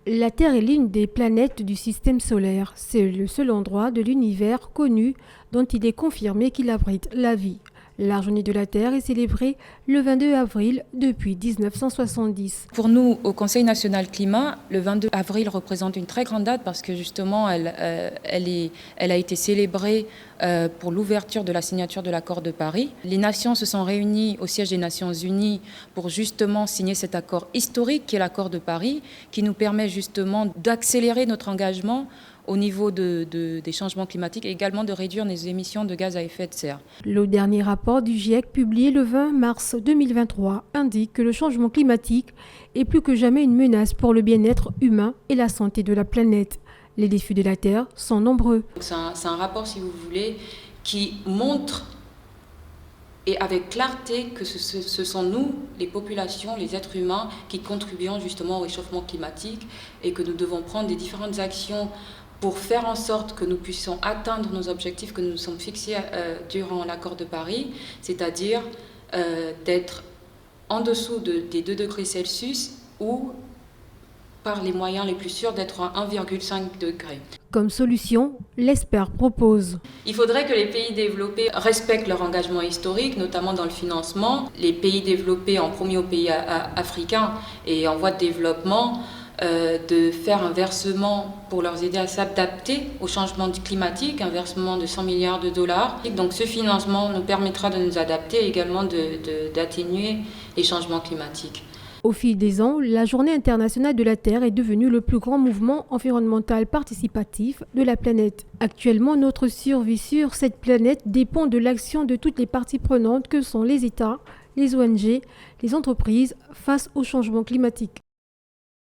La Terre est l'une des planètes du système solaire. C'est le seul endroit de l'univers connu dont il est confirmé qu'il abrite la vie. La journée de la Terre est célébrée le 22 avril depuis 1970. Pour nous, au Conseil national climat, le 22 avril représente une très grande date parce que justement, elle a été célébrée pour l'ouverture de la signature de l'accord de Paris. Les nations se sont réunies au siège des Nations Unies pour justement signer cet accord historique qui est l'accord de Paris, qui nous permet justement d'accélérer notre engagement au niveau des changements climatiques et également de réduire nos émissions de gaz à effet de serre. Le dernier rapport du GIEC publié le 20 mars 2023 indique que le changement climatique est plus que jamais une menace pour le bien-être humain et la santé de la planète. Les défis de la Terre sont nombreux. C'est un rapport, si vous voulez, qui montre et avec clarté que ce sont nous, les populations, les êtres humains, qui contribuons justement au réchauffement climatique et que nous devons prendre des différentes actions pour faire en sorte que nous puissions atteindre nos objectifs que nous nous sommes fixés durant l'accord de Paris, c'est-à-dire d'être en dessous des 2 degrés Celsius ou par les moyens les plus sûrs d'être à 1,5 degré. Comme solution, l'ESPER propose. Il faudrait que les pays développés respectent leur engagement historique, notamment dans le financement. Les pays développés, en premier aux pays africains et en voie de développement, de faire un versement pour leur aider à s'adapter au changement climatique, un versement de 100 milliards de dollars. Donc ce financement nous permettra de nous adapter et également d'atténuer les changements climatiques. Au fil des ans, la Journée internationale de la Terre est devenue le plus grand mouvement environnemental participatif de la planète. Actuellement, notre survie sur cette planète dépend de l'action de toutes les parties prenantes que sont les États, les ONG, les entreprises face au changement climatique.